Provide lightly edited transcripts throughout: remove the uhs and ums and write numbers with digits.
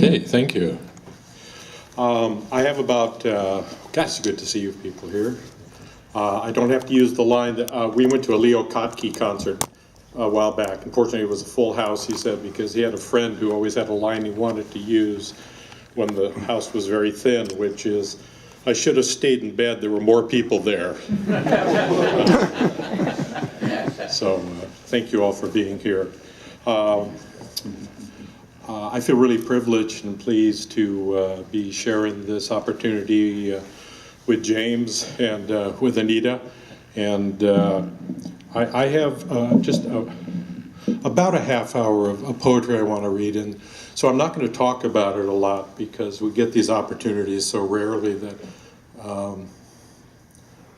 Okay, thank you. I have about, gosh, it's good to see you people here. I don't have to use the line that, we went to a Leo Kottke concert a while back. Unfortunately, it was a full house, he said, because he had a friend who always had a line he wanted to use when the house was very thin, which is, I should have stayed in bed, there were more people there. So thank you all for being here. I feel really privileged and pleased to be sharing this opportunity with James and with Anita. And I have just about a half hour of poetry I want to read. And so I'm not going to talk about it a lot because we get these opportunities so rarely that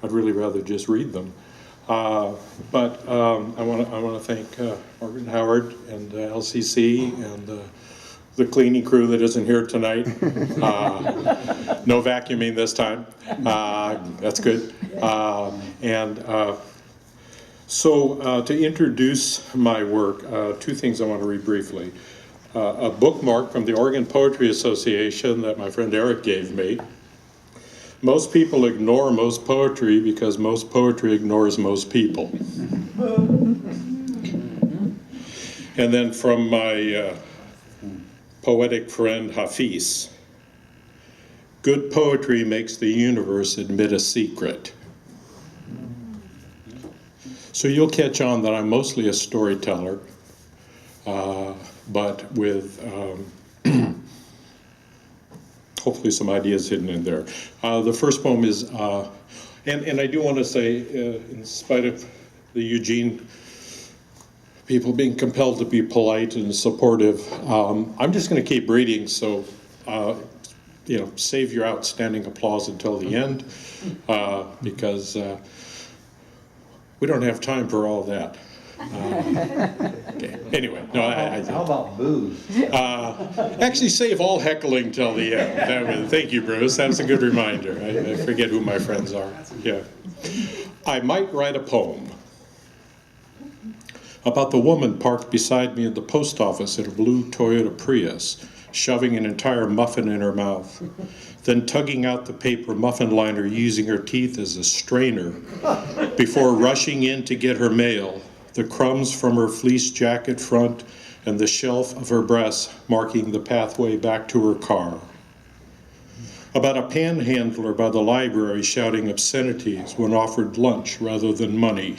I'd really rather just read them. But I want to thank Margaret Howard and LCC and the cleaning crew that isn't here tonight. No vacuuming this time. That's good. So to introduce my work, two things I want to read briefly. A bookmark from the Oregon Poetry Association that my friend Eric gave me. Most people ignore most poetry because most poetry ignores most people. And then from my poetic friend Hafiz, good poetry makes the universe admit a secret. So you'll catch on that I'm mostly a storyteller, but with hopefully some ideas hidden in there. The first poem is, and I do want to say, in spite of the Eugene people being compelled to be polite and supportive, I'm just going to keep reading, so save your outstanding applause until the end, because we don't have time for all that. Okay. Anyway, no, How about booze? Actually save all heckling till the end. Thank you, Bruce. That was a good reminder. I forget who my friends are. Yeah. I might write a poem about the woman parked beside me at the post office in a blue Toyota Prius, shoving an entire muffin in her mouth, then tugging out the paper muffin liner using her teeth as a strainer before rushing in to get her mail, the crumbs from her fleece jacket front and the shelf of her breast marking the pathway back to her car. About a panhandler by the library shouting obscenities when offered lunch rather than money.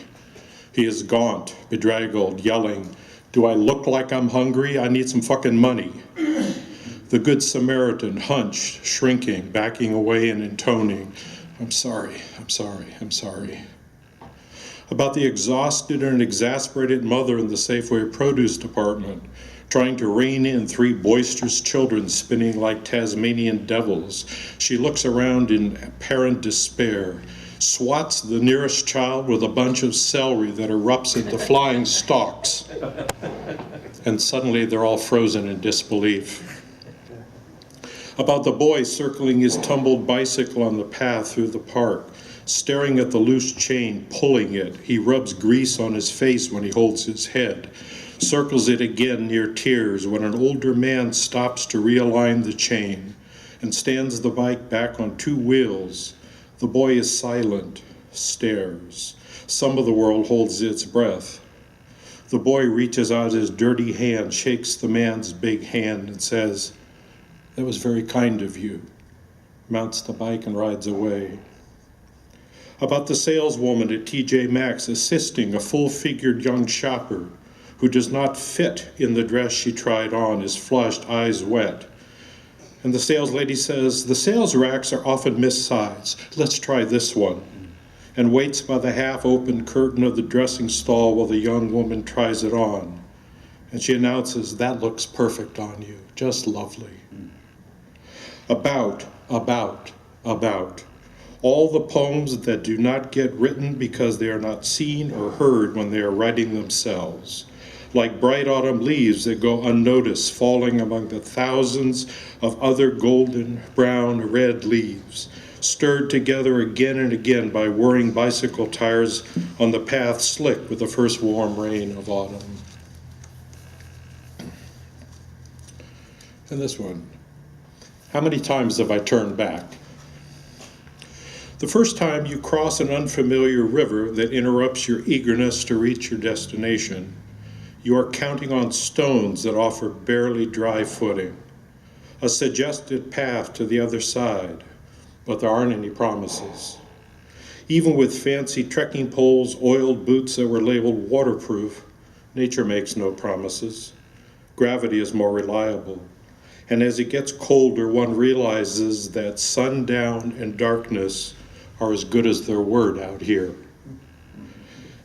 He is gaunt, bedraggled, yelling, "Do I look like I'm hungry? I need some fucking money." The Good Samaritan, hunched, shrinking, backing away and intoning, "I'm sorry, I'm sorry, I'm sorry." About the exhausted and exasperated mother in the Safeway produce department, trying to rein in three boisterous children spinning like Tasmanian devils. She looks around in apparent despair, swats the nearest child with a bunch of celery that erupts into flying stalks, and suddenly they're all frozen in disbelief. About the boy circling his tumbled bicycle on the path through the park, staring at the loose chain, pulling it. He rubs grease on his face when he holds his head, circles it again near tears when an older man stops to realign the chain and stands the bike back on two wheels. The boy is silent, stares. Some of the world holds its breath. The boy reaches out his dirty hand, shakes the man's big hand and says, "That was very kind of you," mounts the bike and rides away. About the saleswoman at TJ Maxx assisting a full-figured young shopper who does not fit in the dress she tried on, is flushed, eyes wet. And the sales lady says, "The sales racks are often missized. Let's try this one." And waits by the half-open curtain of the dressing stall while the young woman tries it on. And she announces, "That looks perfect on you, just lovely." About. All the poems that do not get written because they are not seen or heard when they are writing themselves. Like bright autumn leaves that go unnoticed, falling among the thousands of other golden, brown, red leaves, stirred together again and again by whirring bicycle tires on the path slick with the first warm rain of autumn. And this one. How many times have I turned back? The first time you cross an unfamiliar river that interrupts your eagerness to reach your destination, you are counting on stones that offer barely dry footing, a suggested path to the other side, but there aren't any promises. Even with fancy trekking poles, oiled boots that were labeled waterproof, nature makes no promises. Gravity is more reliable. And as it gets colder, one realizes that sundown and darkness are as good as their word out here.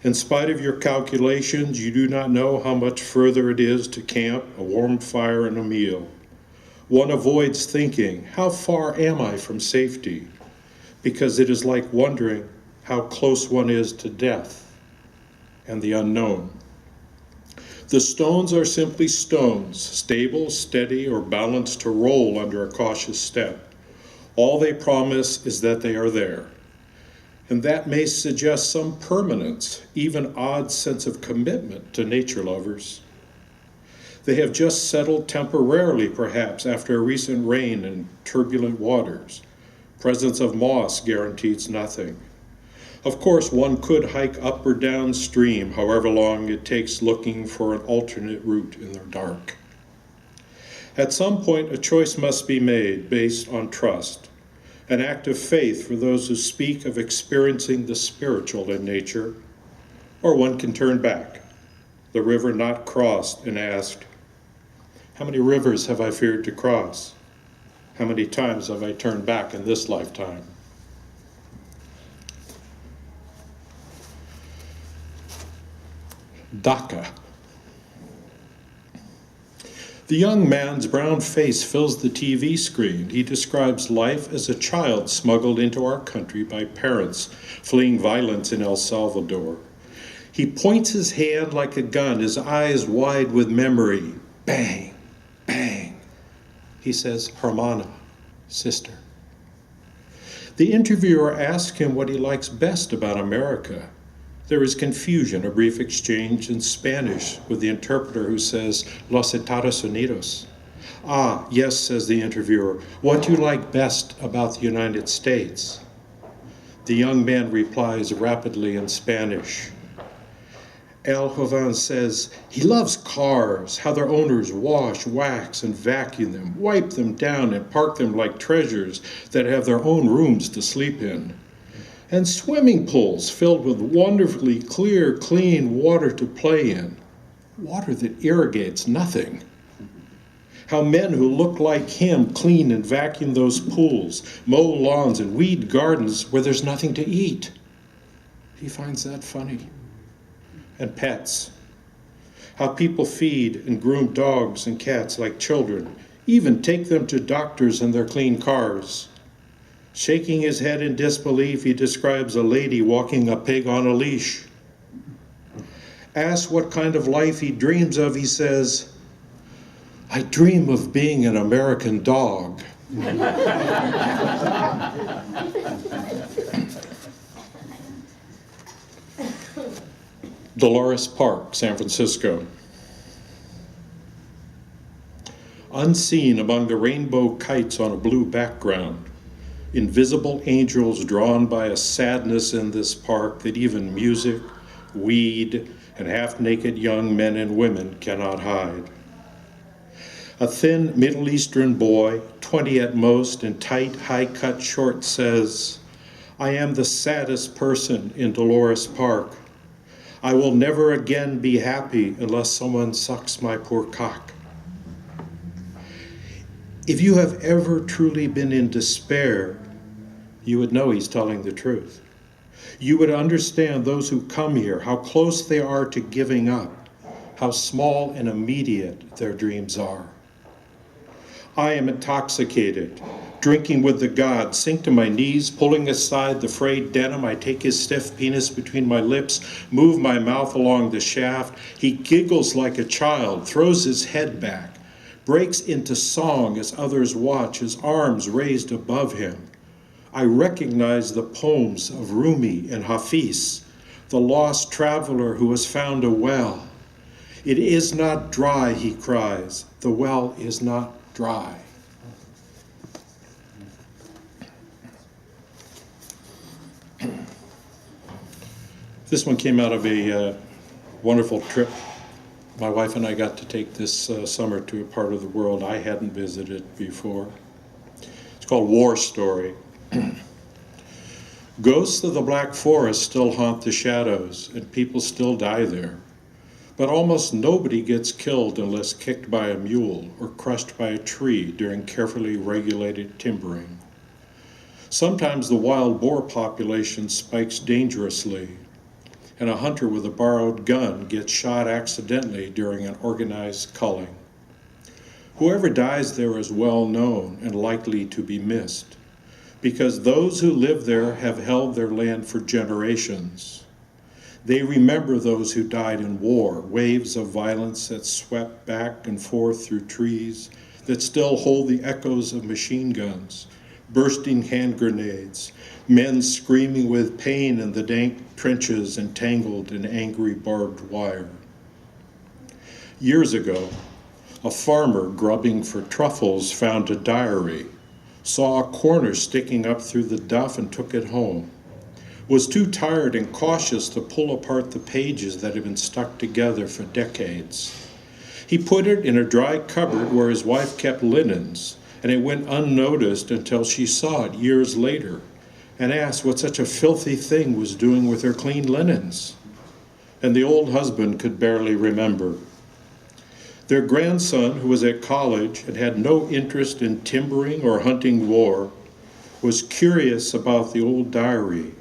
In spite of your calculations, you do not know how much further it is to camp, a warm fire, and a meal. One avoids thinking, how far am I from safety? Because it is like wondering how close one is to death and the unknown. The stones are simply stones, stable, steady, or balanced to roll under a cautious step. All they promise is that they are there. And that may suggest some permanence, even odd sense of commitment to nature lovers. They have just settled temporarily, perhaps, after a recent rain and turbulent waters. Presence of moss guarantees nothing. Of course, one could hike up or downstream, however long it takes looking for an alternate route in the dark. At some point, a choice must be made based on trust, an act of faith for those who speak of experiencing the spiritual in nature, or one can turn back, the river not crossed, and asked, how many rivers have I feared to cross? How many times have I turned back in this lifetime? Dhaka. The young man's brown face fills the TV screen. He describes life as a child smuggled into our country by parents fleeing violence in El Salvador. He points his hand like a gun, his eyes wide with memory. Bang, bang. He says, hermana, sister. The interviewer asks him what he likes best about America. There is confusion, a brief exchange in Spanish with the interpreter who says, Los Estados Unidos. Ah, yes, says the interviewer, what do you like best about the United States? The young man replies rapidly in Spanish. El Joven says, he loves cars, how their owners wash, wax, and vacuum them, wipe them down, and park them like treasures that have their own rooms to sleep in. And swimming pools filled with wonderfully clear, clean water to play in, water that irrigates nothing. How men who look like him clean and vacuum those pools, mow lawns and weed gardens where there's nothing to eat. He finds that funny. And pets. How people feed and groom dogs and cats like children, even take them to doctors in their clean cars. Shaking his head in disbelief, he describes a lady walking a pig on a leash. Asked what kind of life he dreams of, he says, I dream of being an American dog. Dolores Park, San Francisco. Unseen among the rainbow kites on a blue background, invisible angels drawn by a sadness in this park that even music, weed, and half-naked young men and women cannot hide. A thin Middle Eastern boy, 20 at most, in tight, high-cut shorts says, I am the saddest person in Dolores Park. I will never again be happy unless someone sucks my poor cock. If you have ever truly been in despair, you would know he's telling the truth. You would understand those who come here, how close they are to giving up, how small and immediate their dreams are. I am intoxicated, drinking with the gods, sink to my knees, pulling aside the frayed denim. I take his stiff penis between my lips, move my mouth along the shaft. He giggles like a child, throws his head back, breaks into song as others watch, his arms raised above him. I recognize the poems of Rumi and Hafiz, the lost traveler who has found a well. It is not dry, he cries. The well is not dry. This one came out of a wonderful trip. My wife and I got to take this summer to a part of the world I hadn't visited before. It's called War Story. Ghosts of the Black Forest still haunt the shadows, and people still die there. But almost nobody gets killed unless kicked by a mule or crushed by a tree during carefully regulated timbering. Sometimes the wild boar population spikes dangerously, and a hunter with a borrowed gun gets shot accidentally during an organized culling. Whoever dies there is well known and likely to be missed, because those who live there have held their land for generations. They remember those who died in war, waves of violence that swept back and forth through trees that still hold the echoes of machine guns, bursting hand grenades, men screaming with pain in the dank trenches entangled in angry barbed wire. Years ago, a farmer grubbing for truffles found a diary, saw a corner sticking up through the duff and took it home, was too tired and cautious to pull apart the pages that had been stuck together for decades. He put it in a dry cupboard where his wife kept linens, and it went unnoticed until she saw it years later and asked what such a filthy thing was doing with her clean linens. And the old husband could barely remember. Their grandson, who was at college and had no interest in timbering or hunting war, was curious about the old diary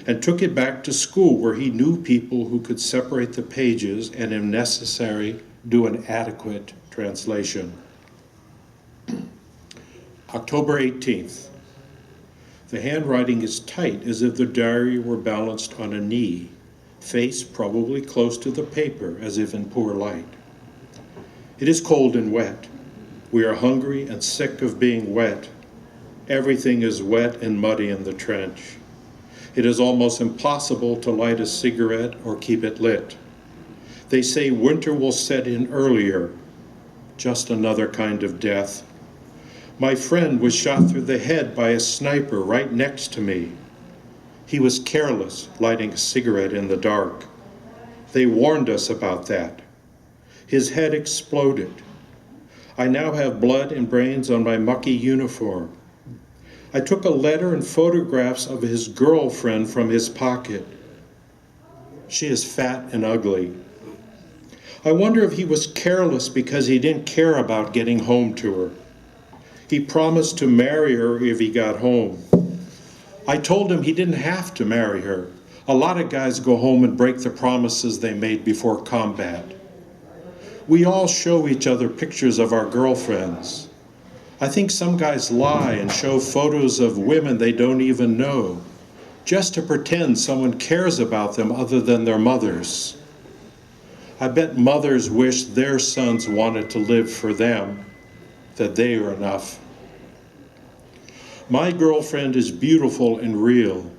and took it back to school where he knew people who could separate the pages and, if necessary, do an adequate translation. October 18th. The handwriting is tight, as if the diary were balanced on a knee, face probably close to the paper, as if in poor light. It is cold and wet. We are hungry and sick of being wet. Everything is wet and muddy in the trench. It is almost impossible to light a cigarette or keep it lit. They say winter will set in earlier. Just another kind of death. My friend was shot through the head by a sniper right next to me. He was careless, lighting a cigarette in the dark. They warned us about that. His head exploded. I now have blood and brains on my mucky uniform. I took a letter and photographs of his girlfriend from his pocket. She is fat and ugly. I wonder if he was careless because he didn't care about getting home to her. He promised to marry her if he got home. I told him he didn't have to marry her. A lot of guys go home and break the promises they made before combat. We all show each other pictures of our girlfriends. I think some guys lie and show photos of women they don't even know, just to pretend someone cares about them other than their mothers. I bet mothers wish their sons wanted to live for them, that they are enough. My girlfriend is beautiful and real.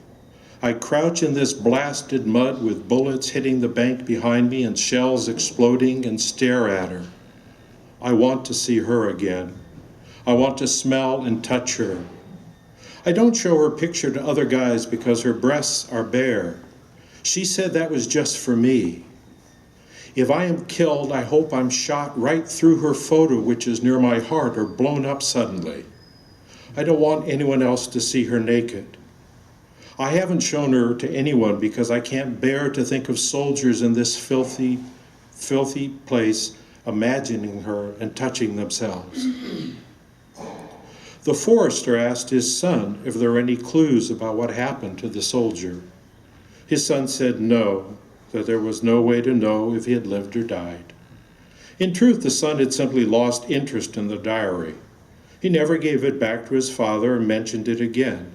I crouch in this blasted mud with bullets hitting the bank behind me and shells exploding and stare at her. I want to see her again. I want to smell and touch her. I don't show her picture to other guys because her breasts are bare. She said that was just for me. If I am killed, I hope I'm shot right through her photo, which is near my heart, or blown up suddenly. I don't want anyone else to see her naked. I haven't shown her to anyone because I can't bear to think of soldiers in this filthy, filthy place imagining her and touching themselves. The forester asked his son if there were any clues about what happened to the soldier. His son said no, that there was no way to know if he had lived or died. In truth, the son had simply lost interest in the diary. He never gave it back to his father or mentioned it again,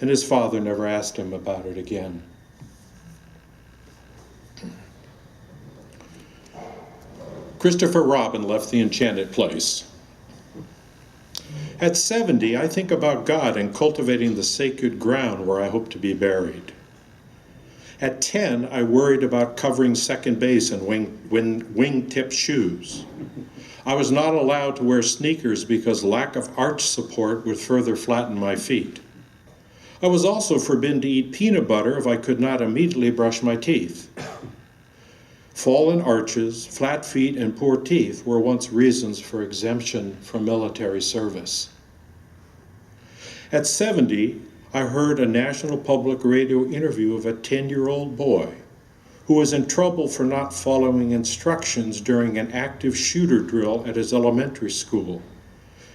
and his father never asked him about it again. Christopher Robin left the enchanted place. At 70, I think about God and cultivating the sacred ground where I hope to be buried. At 10, I worried about covering second base in wing-tip shoes. I was not allowed to wear sneakers because lack of arch support would further flatten my feet. I was also forbidden to eat peanut butter if I could not immediately brush my teeth. Fallen arches, flat feet, and poor teeth were once reasons for exemption from military service. At 70, I heard a National Public Radio interview of a 10-year-old boy who was in trouble for not following instructions during an active shooter drill at his elementary school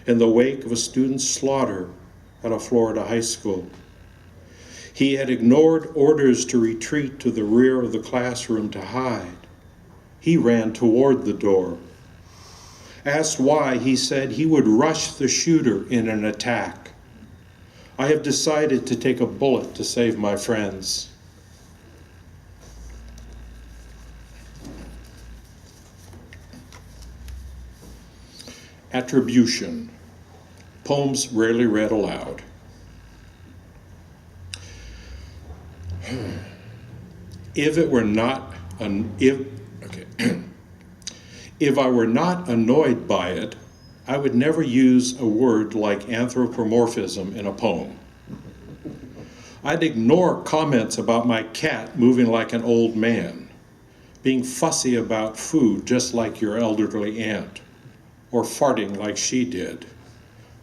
in the wake of a student's slaughter at a Florida high school. He had ignored orders to retreat to the rear of the classroom to hide. He ran toward the door. Asked why, he said he would rush the shooter in an attack. I have decided to take a bullet to save my friends. Attribution. Poems rarely read aloud. If I were not annoyed by it, I would never use a word like anthropomorphism in a poem. I'd ignore comments about my cat moving like an old man, being fussy about food just like your elderly aunt, or farting like she did,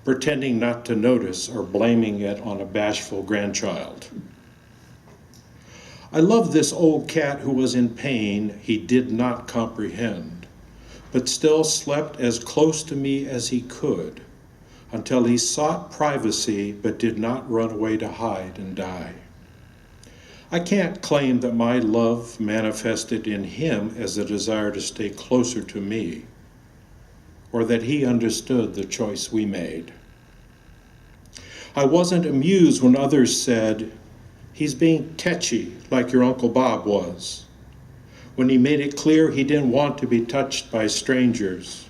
pretending not to notice or blaming it on a bashful grandchild. I loved this old cat who was in pain he did not comprehend, but still slept as close to me as he could until he sought privacy but did not run away to hide and die. I can't claim that my love manifested in him as a desire to stay closer to me, or that he understood the choice we made. I wasn't amused when others said, "He's being tetchy like your Uncle Bob was," when he made it clear he didn't want to be touched by strangers,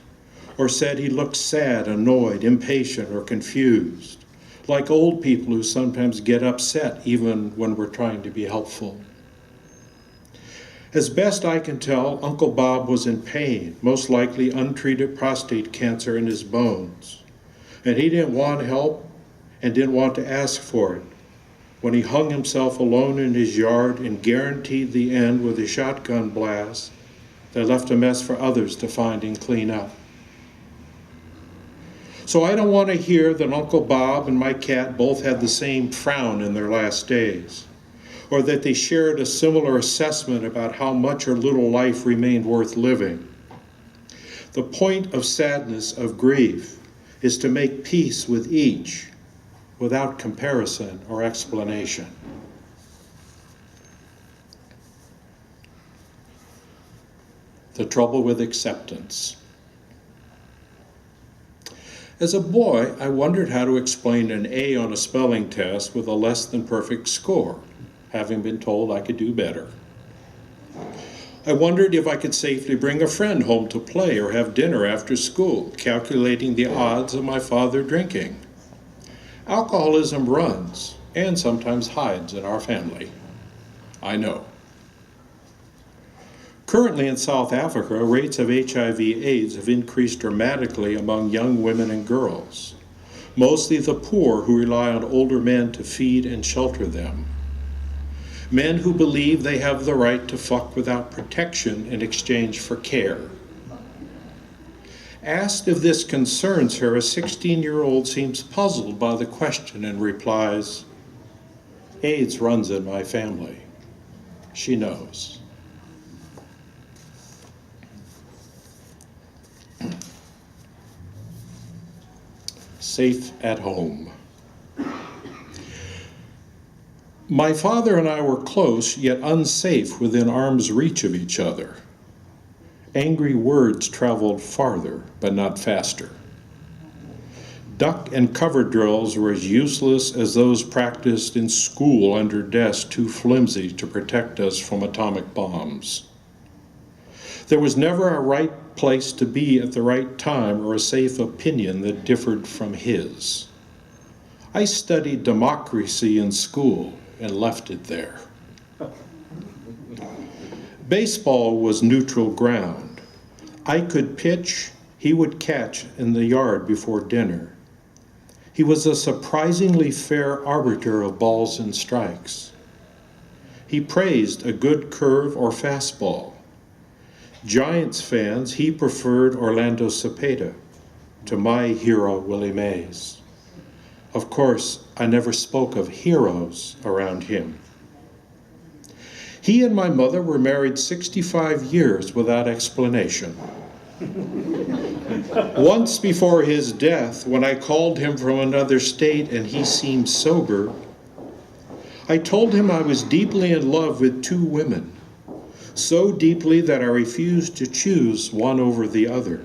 or said he looked sad, annoyed, impatient, or confused, like old people who sometimes get upset even when we're trying to be helpful. As best I can tell, Uncle Bob was in pain, most likely untreated prostate cancer in his bones, and he didn't want help and didn't want to ask for it when he hung himself alone in his yard and guaranteed the end with a shotgun blast that left a mess for others to find and clean up. So I don't want to hear that Uncle Bob and my cat both had the same frown in their last days, or that they shared a similar assessment about how much or little life remained worth living. The point of sadness, of grief, is to make peace with each, without comparison or explanation. The trouble with acceptance. As a boy, I wondered how to explain an A on a spelling test with a less than perfect score, having been told I could do better. I wondered if I could safely bring a friend home to play or have dinner after school, calculating the odds of my father drinking. Alcoholism runs, and sometimes hides, in our family. I know. Currently in South Africa, rates of HIV/AIDS have increased dramatically among young women and girls, mostly the poor who rely on older men to feed and shelter them. Men who believe they have the right to fuck without protection in exchange for care. Asked if this concerns her, a 16-year-old seems puzzled by the question and replies, "AIDS runs in my family." She knows. Safe at home. My father and I were close, yet unsafe within arm's reach of each other. Angry words traveled farther, but not faster. Duck and cover drills were as useless as those practiced in school under desks too flimsy to protect us from atomic bombs. There was never a right place to be at the right time or a safe opinion that differed from his. I studied democracy in school and left it there. Baseball was neutral ground. I could pitch, he would catch in the yard before dinner. He was a surprisingly fair arbiter of balls and strikes. He praised a good curve or fastball. Giants fans, he preferred Orlando Cepeda to my hero, Willie Mays. Of course, I never spoke of heroes around him. He and my mother were married 65 years without explanation. Once before his death, when I called him from another state and he seemed sober, I told him I was deeply in love with two women, so deeply that I refused to choose one over the other.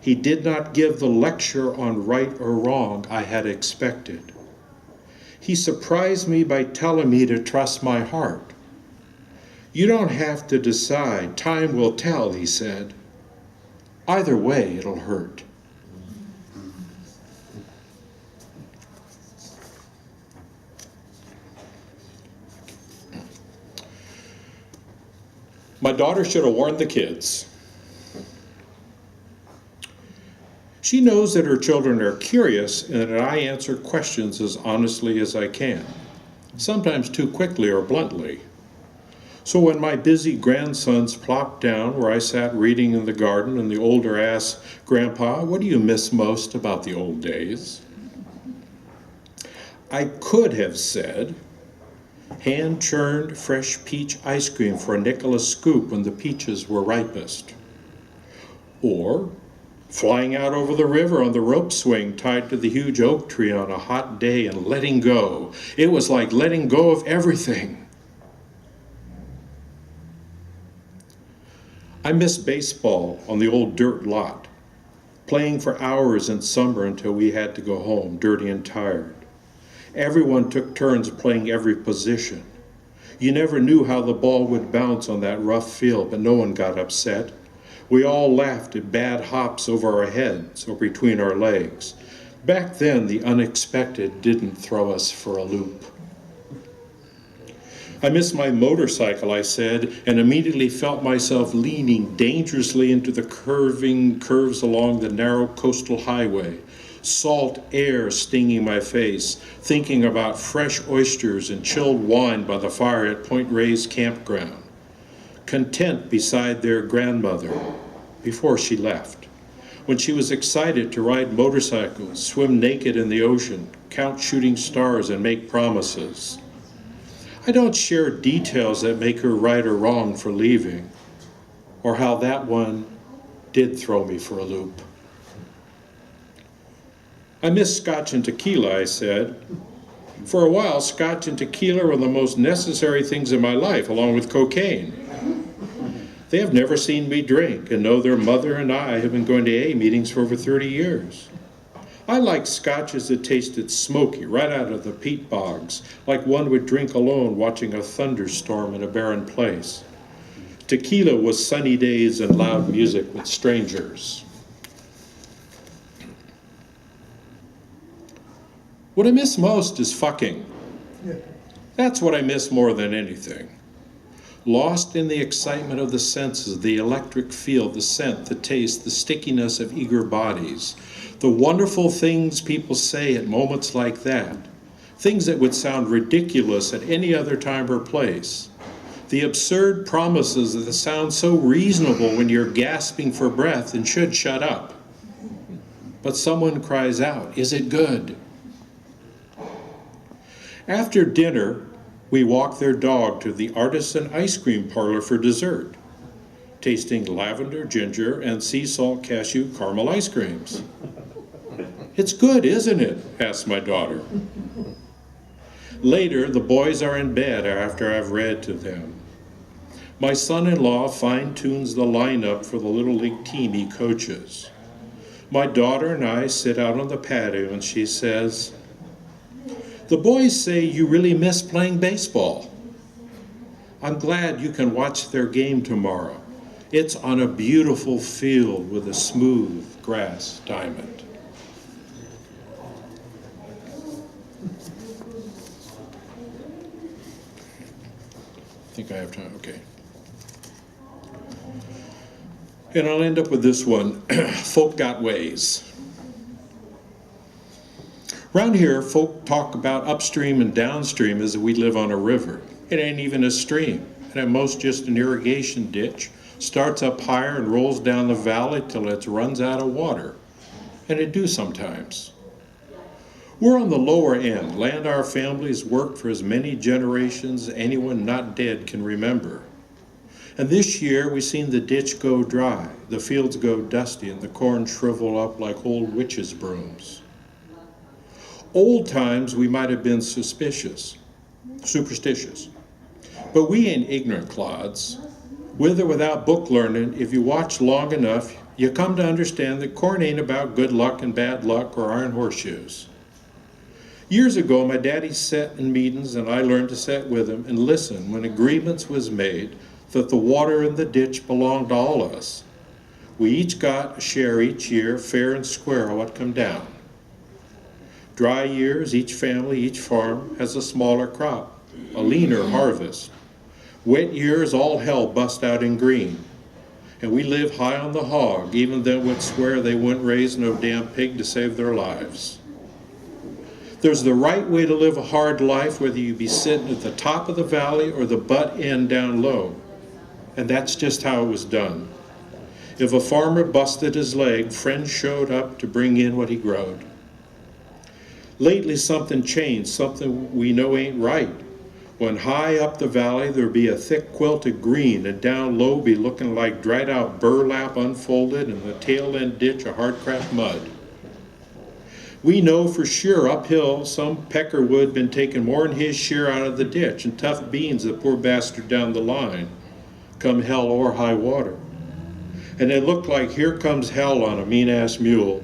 He did not give the lecture on right or wrong I had expected. He surprised me by telling me to trust my heart. You don't have to decide. Time will tell, he said. Either way, it'll hurt. My daughter should have warned the kids. She knows that her children are curious and that I answer questions as honestly as I can, sometimes too quickly or bluntly. So when my busy grandsons plopped down where I sat reading in the garden and the older asked, "Grandpa, what do you miss most about the old days?" I could have said, hand-churned fresh peach ice cream for a nickel a scoop when the peaches were ripest. Or flying out over the river on the rope swing tied to the huge oak tree on a hot day and letting go. It was like letting go of everything. I miss baseball on the old dirt lot, playing for hours in summer until we had to go home, dirty and tired. Everyone took turns playing every position. You never knew how the ball would bounce on that rough field, but no one got upset. We all laughed at bad hops over our heads or between our legs. Back then, the unexpected didn't throw us for a loop. I miss my motorcycle, I said, and immediately felt myself leaning dangerously into the curves along the narrow coastal highway, salt air stinging my face, thinking about fresh oysters and chilled wine by the fire at Point Reyes campground, content beside their grandmother before she left, when she was excited to ride motorcycles, swim naked in the ocean, count shooting stars, and make promises. I don't share details that make her right or wrong for leaving, or how that one did throw me for a loop. I miss scotch and tequila, I said. For a while, scotch and tequila were the most necessary things in my life, along with cocaine. They have never seen me drink and know their mother and I have been going to AA meetings for over 30 years. I liked scotches that tasted smoky right out of the peat bogs, like one would drink alone watching a thunderstorm in a barren place. Tequila was sunny days and loud music with strangers. What I miss most is fucking. That's what I miss more than anything. Lost in the excitement of the senses, the electric feel, the scent, the taste, the stickiness of eager bodies, the wonderful things people say at moments like that, things that would sound ridiculous at any other time or place, the absurd promises that sound so reasonable when you're gasping for breath and should shut up. But someone cries out, "Is it good?" After dinner, we walked their dog to the artisan ice cream parlor for dessert, tasting lavender, ginger, and sea salt cashew caramel ice creams. "It's good, isn't it?" asked my daughter. Later, the boys are in bed after I've read to them. My son-in-law fine-tunes the lineup for the Little League team he coaches. My daughter and I sit out on the patio and she says, "The boys say you really miss playing baseball. I'm glad you can watch their game tomorrow. It's on a beautiful field with a smooth grass diamond." I think I have time, okay. And I'll end up with this one. Folk got ways. Around here, folk talk about upstream and downstream as if we live on a river. It ain't even a stream, and at most just an irrigation ditch. Starts up higher and rolls down the valley till it runs out of water. And it do sometimes. We're on the lower end, land our families worked for as many generations as anyone not dead can remember. And this year we seen the ditch go dry, the fields go dusty, and the corn shrivel up like old witches' brooms. Old times we might have been superstitious, but we ain't ignorant clods. With or without book learning, if you watch long enough, you come to understand that corn ain't about good luck and bad luck or iron horseshoes. Years ago, my daddy sat in meetings and I learned to sit with him and listen when agreements was made that the water in the ditch belonged to all of us. We each got a share each year, fair and square, of what come down. Dry years, each family, each farm has a smaller crop, a leaner harvest. Wet years, all hell bust out in green. And we live high on the hog, even though would swear they wouldn't raise no damn pig to save their lives. There's the right way to live a hard life, whether you be sitting at the top of the valley or the butt end down low. And that's just how it was done. If a farmer busted his leg, friends showed up to bring in what he growed. Lately something changed, something we know ain't right. When high up the valley there be a thick quilted green, and down low be looking like dried out burlap unfolded, and the tail end ditch a hard cracked mud. We know for sure uphill some peckerwood been taking more than his share out of the ditch, and tough beans the poor bastard down the line, come hell or high water. And it looked like here comes hell on a mean-ass mule.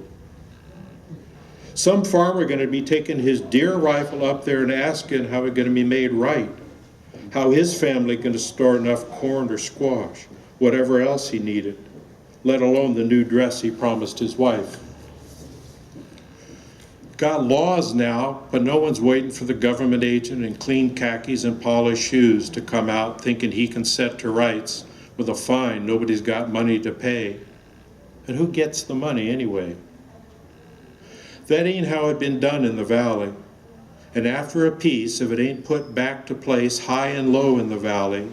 Some farmer going to be taking his deer rifle up there and asking how it's going to be made right, how his family going to store enough corn or squash, whatever else he needed, let alone the new dress he promised his wife. Got laws now, but no one's waiting for the government agent in clean khakis and polished shoes to come out thinking he can set to rights with a fine nobody's got money to pay. And who gets the money anyway? That ain't how it been done in the valley. And after a piece, if it ain't put back to place high and low in the valley,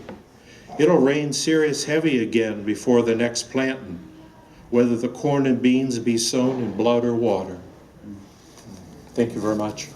it'll rain serious heavy again before the next planting, whether the corn and beans be sown in blood or water. Thank you very much.